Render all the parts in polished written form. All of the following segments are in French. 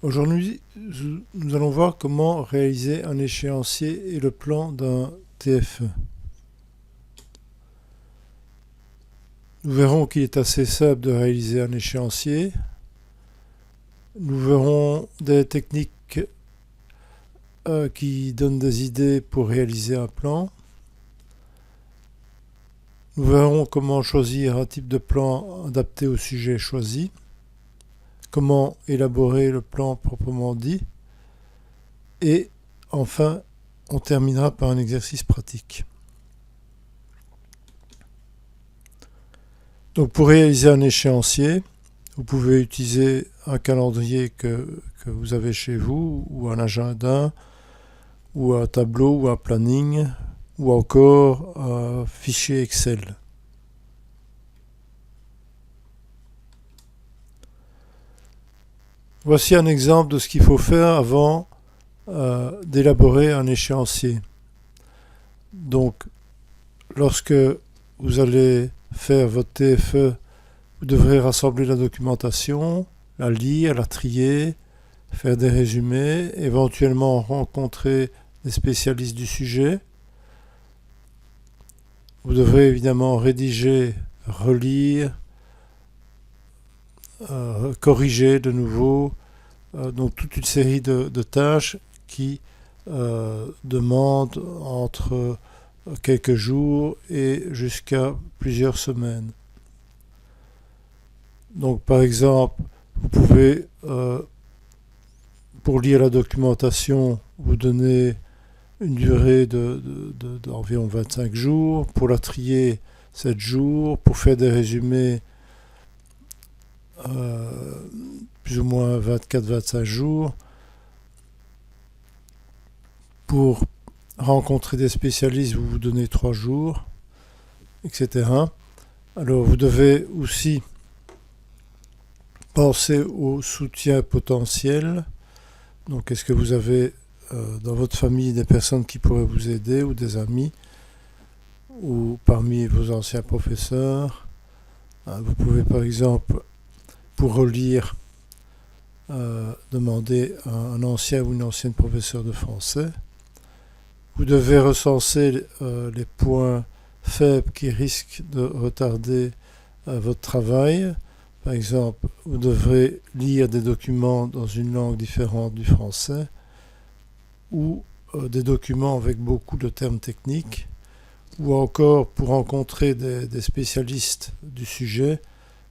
Aujourd'hui, nous allons voir comment réaliser un échéancier et le plan d'un TFE. Nous verrons qu'il est assez simple de réaliser un échéancier. Nous verrons des techniques qui donnent des idées pour réaliser un plan. Nous verrons comment choisir un type de plan adapté au sujet choisi, comment élaborer le plan proprement dit, et enfin, on terminera par un exercice pratique. Donc pour réaliser un échéancier, vous pouvez utiliser un calendrier que vous avez chez vous, ou un agenda, ou un tableau, ou un planning, ou encore un fichier Excel. Voici un exemple de ce qu'il faut faire avant d'élaborer un échéancier. Donc, lorsque vous allez faire votre TFE, vous devrez rassembler la documentation, la lire, la trier, faire des résumés, éventuellement rencontrer des spécialistes du sujet. Vous devrez évidemment rédiger, relire, corriger de nouveau, donc toute une série de tâches qui demandent entre quelques jours et jusqu'à plusieurs semaines. Donc par exemple, vous pouvez, pour lire la documentation, vous donner une durée d'environ 25 jours, pour la trier 7 jours, pour faire des résumés plus ou moins 24-25 jours, pour rencontrer des spécialistes, vous vous donnez 3 jours, etc. Alors vous devez aussi penser au soutien potentiel. Donc est-ce que vous avez dans votre famille des personnes qui pourraient vous aider, ou des amis, ou parmi vos anciens professeurs. Vous pouvez par exemple, pour relire, demander à un ancien ou une ancienne professeur de français. Vous devez recenser les points faibles qui risquent de retarder votre travail. Par exemple, vous devrez lire des documents dans une langue différente du français, ou des documents avec beaucoup de termes techniques, ou encore pour rencontrer des spécialistes du sujet,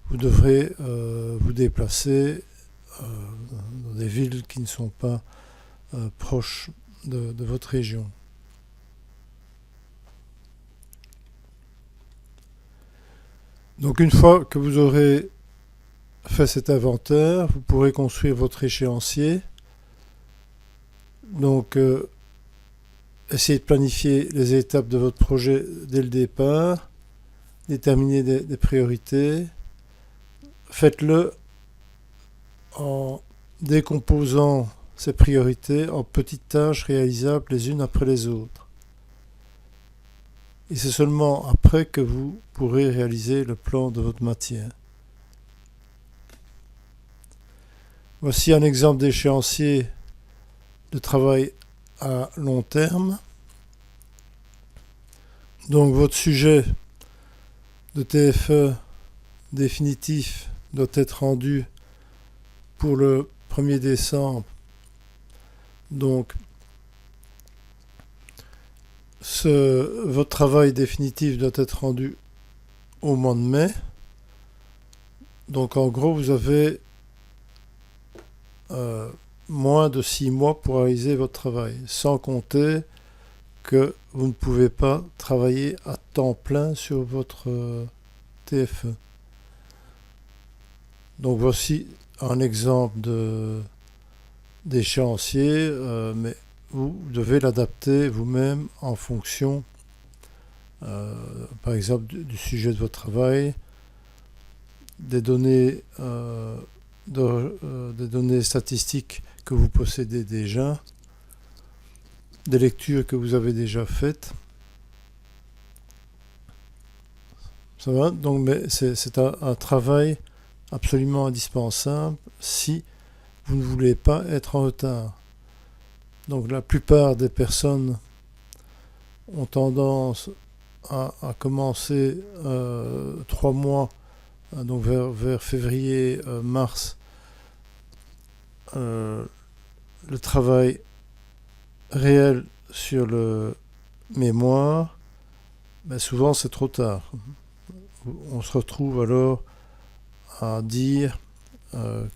vous devrez vous déplacer dans des villes qui ne sont pas proches de votre région. Donc une fois que vous aurez fait cet inventaire, vous pourrez construire votre échéancier. Donc essayez de planifier les étapes de votre projet dès le départ, déterminer des priorités. Faites-le en décomposant ces priorités en petites tâches réalisables les unes après les autres. Et c'est seulement après que vous pourrez réaliser le plan de votre matière. Voici un exemple d'échéancier de travail à long terme. Donc votre sujet de TFE définitif doit être rendu pour le 1er décembre. Donc votre travail définitif doit être rendu au mois de mai. Donc en gros, vous avez moins de 6 mois pour réaliser votre travail, sans compter que vous ne pouvez pas travailler à temps plein sur votre TFE. Donc voici un exemple d'échéancier, mais vous devez l'adapter vous-même en fonction, par exemple, du sujet de votre travail, des données statistiques que vous possédez déjà, des lectures que vous avez déjà faites. Ça va? Donc, mais c'est un travail absolument indispensable si vous ne voulez pas être en retard. Donc la plupart des personnes ont tendance à commencer 3 mois, donc vers février, mars, le travail réel sur le mémoire, mais souvent c'est trop tard. On se retrouve alors à dire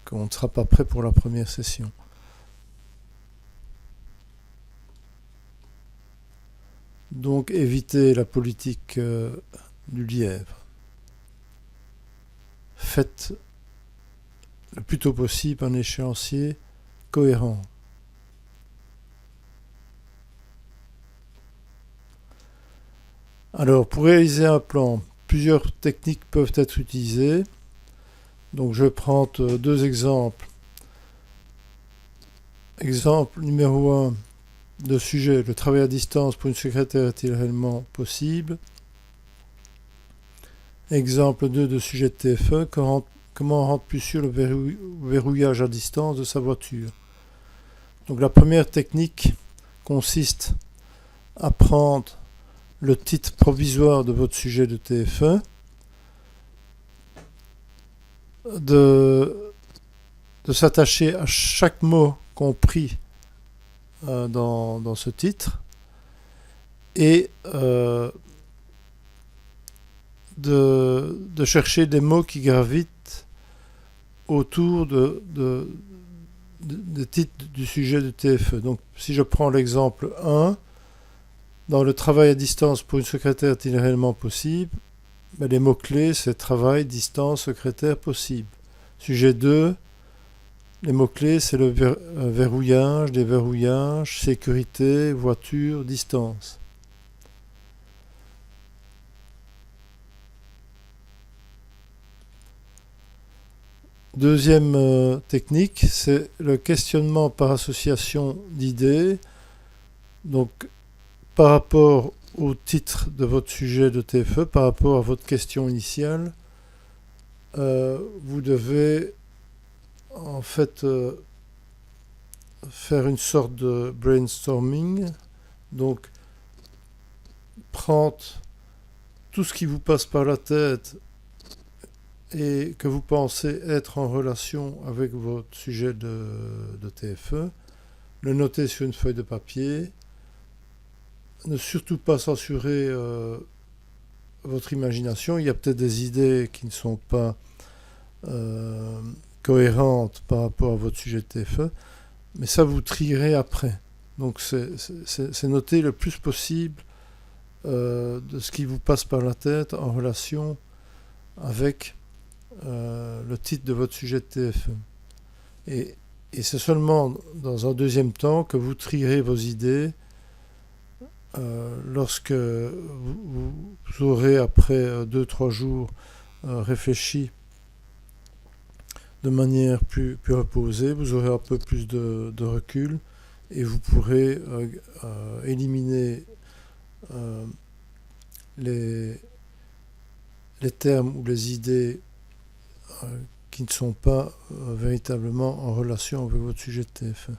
qu'on ne sera pas prêt pour la première session. Donc évitez la politique du lièvre. Faites le plus tôt possible un échéancier cohérent. Alors, pour réaliser un plan, plusieurs techniques peuvent être utilisées. Donc, je vais prendre 2 exemples. Exemple numéro 1 de sujet, le travail à distance pour une secrétaire est-il réellement possible? Exemple 2 de sujet de TFE, comment rendre plus sûr le verrouillage à distance de sa voiture? Donc la première technique consiste à prendre le titre provisoire de votre sujet de TFE, de s'attacher à chaque mot compris dans ce titre et de chercher des mots qui gravitent autour des titres du sujet de TFE. Donc si je prends l'exemple 1, dans le travail à distance pour une secrétaire est-il réellement possible? Ben, les mots-clés, c'est travail, distance, secrétaire, possible. Sujet 2, les mots-clés, c'est le verrouillage, déverrouillage, sécurité, voiture, distance. Deuxième technique, c'est le questionnement par association d'idées. Donc, par rapport au titre de votre sujet de TFE, par rapport à votre question initiale, vous devez en fait faire une sorte de brainstorming. Donc, prendre tout ce qui vous passe par la tête et que vous pensez être en relation avec votre sujet de TFE, le noter sur une feuille de papier, ne surtout pas censurer votre imagination. Il y a peut-être des idées qui ne sont pas cohérentes par rapport à votre sujet de TFE, mais ça vous trierez après. Donc c'est noter le plus possible de ce qui vous passe par la tête en relation avec le titre de votre sujet de TFE. Et c'est seulement dans un deuxième temps que vous trierez vos idées lorsque vous aurez, après 2-3 jours, réfléchi de manière plus reposée, vous aurez un peu plus de recul et vous pourrez éliminer les termes ou les idées qui ne sont pas véritablement en relation avec votre sujet de TFE.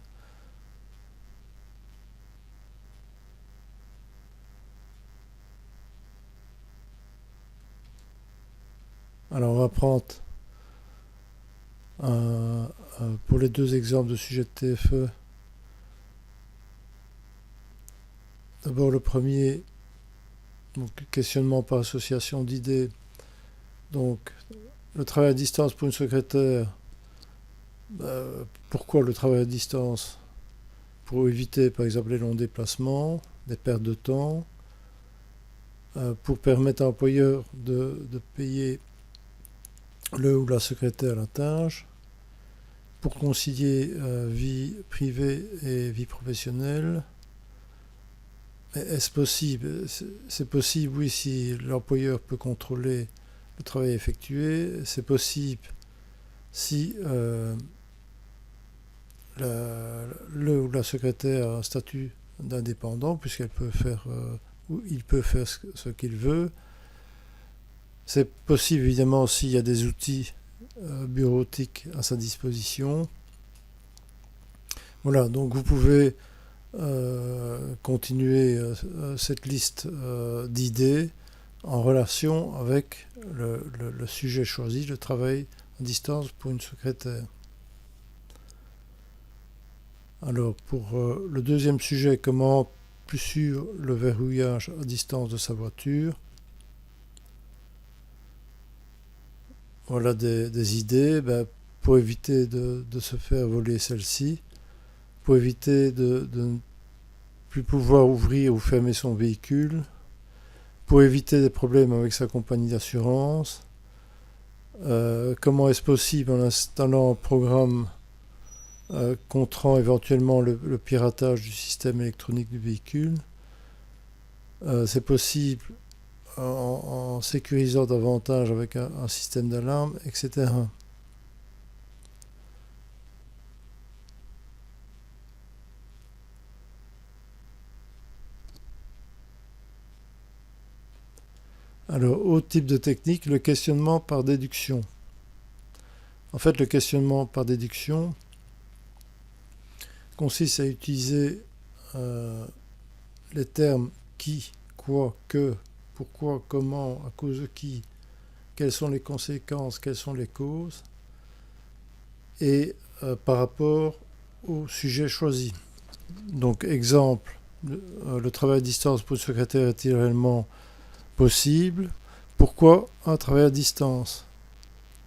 Alors on va prendre pour les 2 exemples de sujet de TFE. D'abord le premier, donc questionnement par association d'idées. Donc le travail à distance pour une secrétaire. Pourquoi le travail à distance? Pour éviter par exemple les longs déplacements, des pertes de temps, pour permettre à l'employeur de payer le ou la secrétaire la tâche, pour concilier vie privée et vie professionnelle. Est-ce possible? C'est possible, oui, si l'employeur peut contrôler le travail effectué. C'est possible si le ou la secrétaire a un statut d'indépendant, puisqu'elle peut faire ou il peut faire ce qu'il veut. C'est possible évidemment s'il y a des outils bureautiques à sa disposition. Voilà, donc vous pouvez continuer cette liste d'idées en relation avec le sujet choisi, le travail à distance pour une secrétaire. Alors, pour le deuxième sujet, comment poursuivre le verrouillage à distance de sa voiture, voilà des idées pour éviter de se faire voler celle-ci, pour éviter de ne plus pouvoir ouvrir ou fermer son véhicule, pour éviter des problèmes avec sa compagnie d'assurance. Comment est-ce possible en installant un programme contrant éventuellement le piratage du système électronique du véhicule. C'est possible en sécurisant davantage avec un système d'alarme, etc. Alors, autre type de technique, le questionnement par déduction. En fait, le questionnement par déduction consiste à utiliser les termes qui, quoi, que, pourquoi, comment, à cause de qui, quelles sont les conséquences, quelles sont les causes, et par rapport au sujet choisi. Donc, exemple, le travail à distance pour le secrétaire est-il réellement possible? Pourquoi un travail à distance?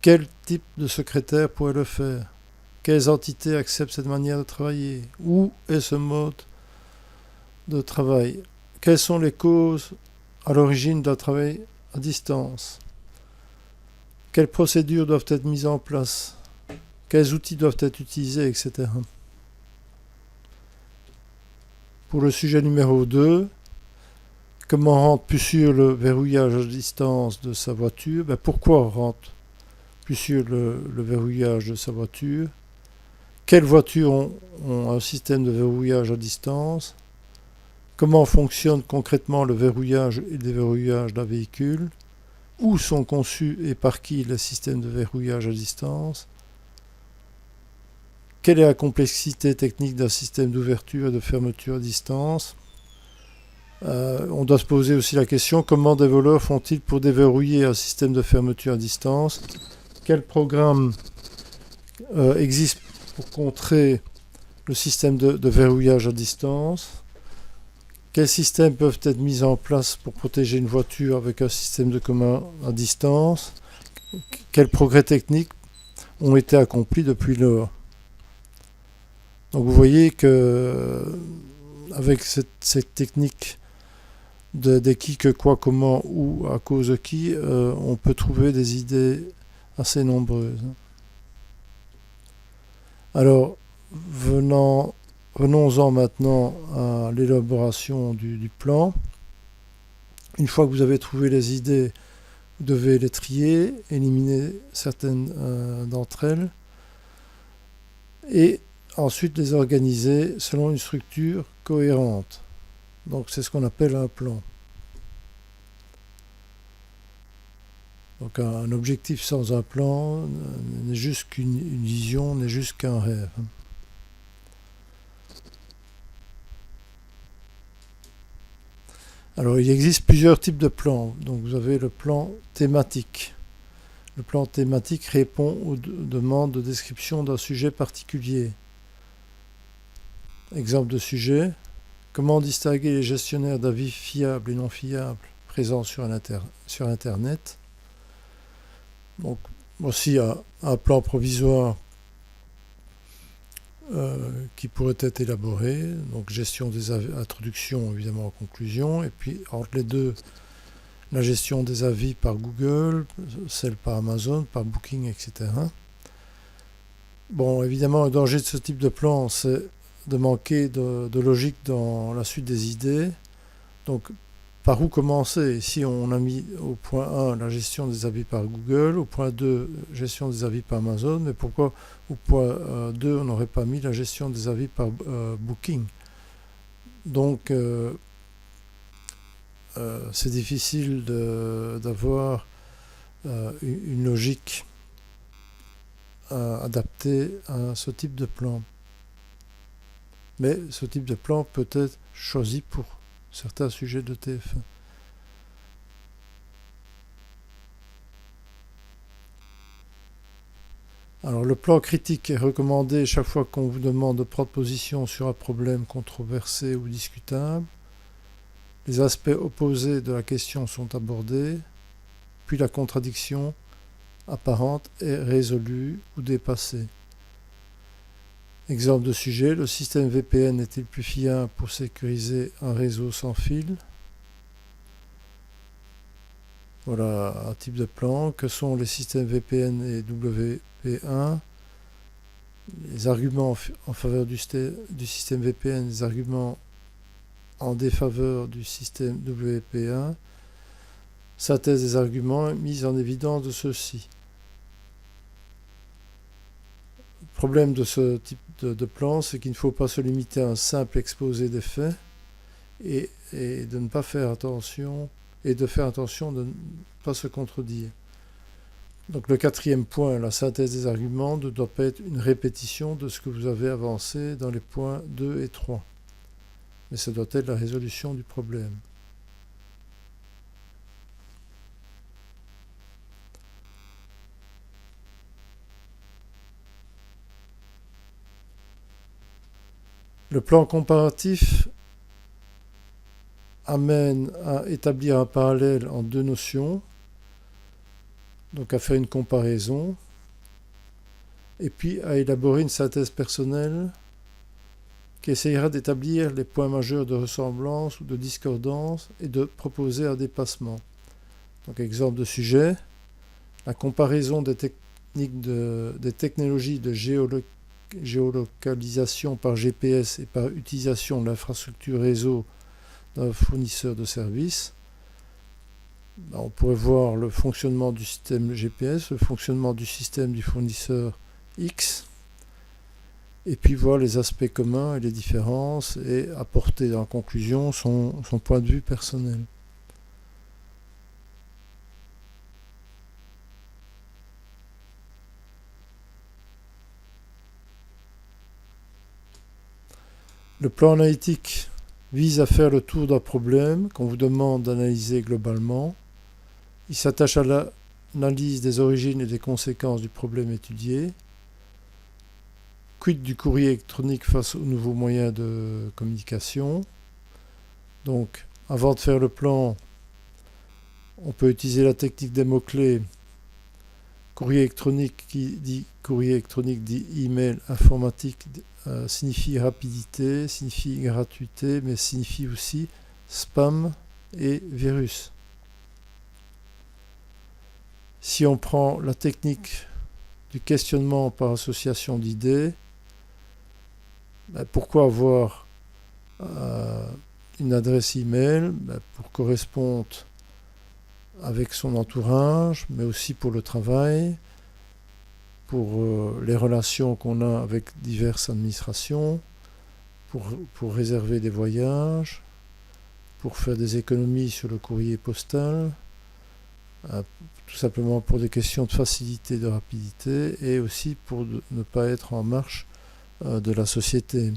Quel type de secrétaire pourrait le faire? Quelles entités acceptent cette manière de travailler? Où est ce mode de travail? Quelles sont les causes à l'origine d'un travail à distance? Quelles procédures doivent être mises en place? Quels outils doivent être utilisés, etc. Pour le sujet numéro 2, comment rendre plus sûr le verrouillage à distance de sa voiture? Pourquoi rendre plus sûr le verrouillage de sa voiture? Quelles voitures ont un système de verrouillage à distance? Comment fonctionne concrètement le verrouillage et le déverrouillage d'un véhicule? Où sont conçus et par qui les systèmes de verrouillage à distance? Quelle est la complexité technique d'un système d'ouverture et de fermeture à distance? On doit se poser aussi la question, comment des voleurs font-ils pour déverrouiller un système de fermeture à distance? Quel programme existe pour contrer le système de verrouillage à distance? Quels systèmes peuvent être mis en place pour protéger une voiture avec un système de commun à distance? Quels progrès techniques ont été accomplis depuis lors? Donc vous voyez que avec cette technique de qui, que, quoi, comment, où, à cause de qui, on peut trouver des idées assez nombreuses. Alors, venons-en maintenant à l'élaboration du plan. Une fois que vous avez trouvé les idées, vous devez les trier, éliminer certaines d'entre elles, et ensuite les organiser selon une structure cohérente. Donc c'est ce qu'on appelle un plan. Donc un objectif sans un plan n'est juste qu'une vision, n'est juste qu'un rêve. Alors il existe plusieurs types de plans. Donc vous avez le plan thématique. Le plan thématique répond aux demandes de description d'un sujet particulier. Exemple de sujet. Comment distinguer les gestionnaires d'avis fiables et non fiables présents sur Internet? Donc aussi un plan provisoire qui pourrait être élaboré, donc gestion des avis, introduction évidemment en conclusion, et puis entre les deux, la gestion des avis par Google, celle par Amazon, par Booking, etc. Bon, évidemment, le danger de ce type de plan, c'est de manquer de logique dans la suite des idées. Donc, par où commencer? Si on a mis au point 1 la gestion des avis par Google, au point 2 gestion des avis par Amazon, mais pourquoi au point 2 on n'aurait pas mis la gestion des avis par Booking? Donc c'est difficile d'avoir une logique adaptée à ce type de plan. mais ce type de plan peut être choisi pour certains sujets de TF1. Alors le plan critique est recommandé chaque fois qu'on vous demande de prendre position sur un problème controversé ou discutable. Les aspects opposés de la question sont abordés, puis la contradiction apparente est résolue ou dépassée. Exemple de sujet, le système VPN est-il plus fiable pour sécuriser un réseau sans fil? Voilà un type de plan. Que sont les systèmes VPN et WP1? Les arguments en faveur du système VPN, les arguments en défaveur du système WP1. Synthèse des arguments, mise en évidence de ceux-ci. Le problème de ce type de plan, c'est qu'il ne faut pas se limiter à un simple exposé des faits et de ne pas faire attention et de faire attention de ne pas se contredire. Donc le quatrième point, la synthèse des arguments, ne doit pas être une répétition de ce que vous avez avancé dans les points 2 et 3. Mais ça doit être la résolution du problème. Le plan comparatif amène à établir un parallèle en deux notions, donc à faire une comparaison, et puis à élaborer une synthèse personnelle qui essayera d'établir les points majeurs de ressemblance ou de discordance et de proposer un dépassement. Donc exemple de sujet, la comparaison des technologies de géolocalisation par GPS et par utilisation de l'infrastructure réseau d'un fournisseur de services. On pourrait voir le fonctionnement du système GPS, le fonctionnement du système du fournisseur X, et puis voir les aspects communs et les différences et apporter en conclusion son point de vue personnel. Le plan analytique vise à faire le tour d'un problème qu'on vous demande d'analyser globalement. Il s'attache à l'analyse des origines et des conséquences du problème étudié. Quid du courrier électronique face aux nouveaux moyens de communication? Donc, avant de faire le plan, on peut utiliser la technique des mots-clés. Courrier électronique qui dit courrier électronique dit email informatique signifie rapidité, signifie gratuité, mais signifie aussi spam et virus. Si on prend la technique du questionnement par association d'idées, pourquoi avoir une adresse email? Pour correspondre avec son entourage, mais aussi pour le travail, pour les relations qu'on a avec diverses administrations, pour réserver des voyages, pour faire des économies sur le courrier postal, tout simplement pour des questions de facilité, de rapidité, et aussi pour ne pas être en marche de la société.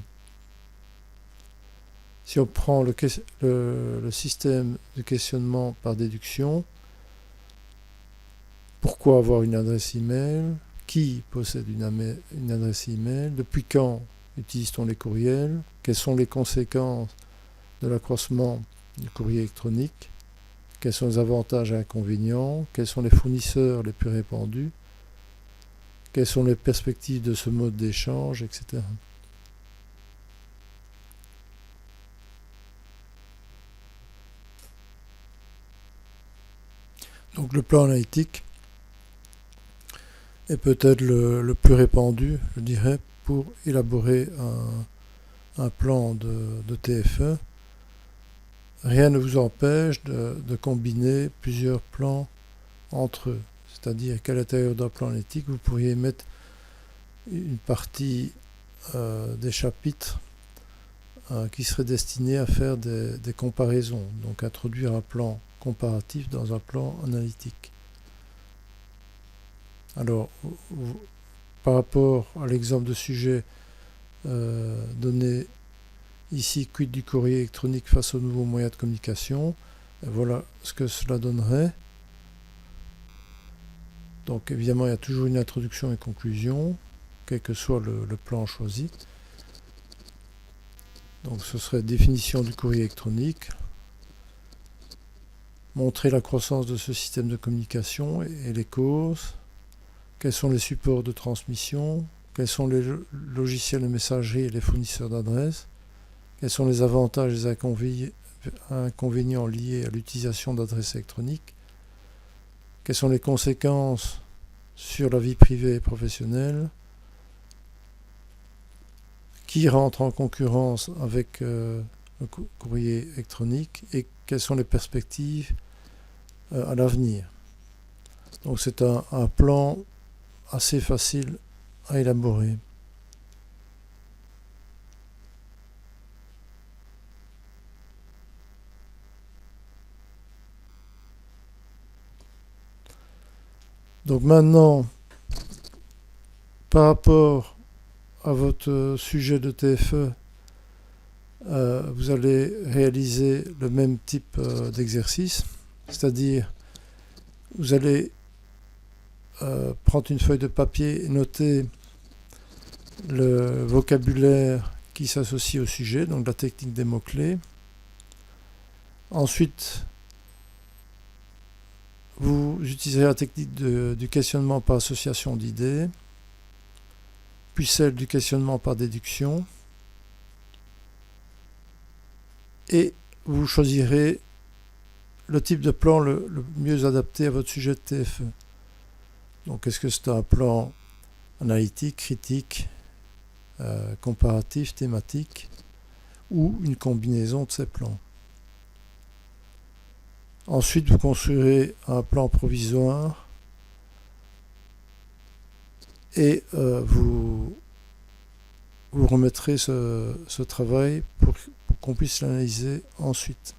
Si on prend le système de questionnement par déduction, pourquoi avoir une adresse email? Qui possède une adresse email? Depuis quand utilise-t-on les courriels? Quelles sont les conséquences de l'accroissement du courrier électronique? Quels sont les avantages et inconvénients? Quels sont les fournisseurs les plus répandus? Quelles sont les perspectives de ce mode d'échange, etc. Donc le plan analytique est peut-être le plus répandu, je dirais, pour élaborer un plan de TF1. Rien ne vous empêche de combiner plusieurs plans entre eux. C'est-à-dire qu'à l'intérieur d'un plan analytique, vous pourriez mettre une partie des chapitres qui serait destinée à faire des comparaisons, donc introduire un plan comparatif dans un plan analytique. Alors, par rapport à l'exemple de sujet donné ici, quid du courrier électronique face aux nouveaux moyens de communication. Et voilà ce que cela donnerait. Donc évidemment, il y a toujours une introduction et conclusion, quel que soit le plan choisi. Donc ce serait définition du courrier électronique, montrer la croissance de ce système de communication et les causes, quels sont les supports de transmission, quels sont les logiciels de messagerie et les fournisseurs d'adresses, quels sont les avantages et les inconvénients liés à l'utilisation d'adresses électroniques, quelles sont les conséquences sur la vie privée et professionnelle, qui rentre en concurrence avec le courrier électronique et quelles sont les perspectives à l'avenir. Donc c'est un plan assez facile à élaborer. Donc maintenant, par rapport à votre sujet de TFE, vous allez réaliser le même type d'exercice, c'est-à-dire vous allez prendre une feuille de papier et noter le vocabulaire qui s'associe au sujet, donc la technique des mots-clés. Ensuite, vous utiliserez la technique du questionnement par association d'idées, puis celle du questionnement par déduction, et vous choisirez le type de plan le mieux adapté à votre sujet de TFE. Donc est-ce que c'est un plan analytique, critique, comparatif, thématique, ou une combinaison de ces plans. Ensuite, vous construirez un plan provisoire et vous remettrez ce travail pour qu'on puisse l'analyser ensuite.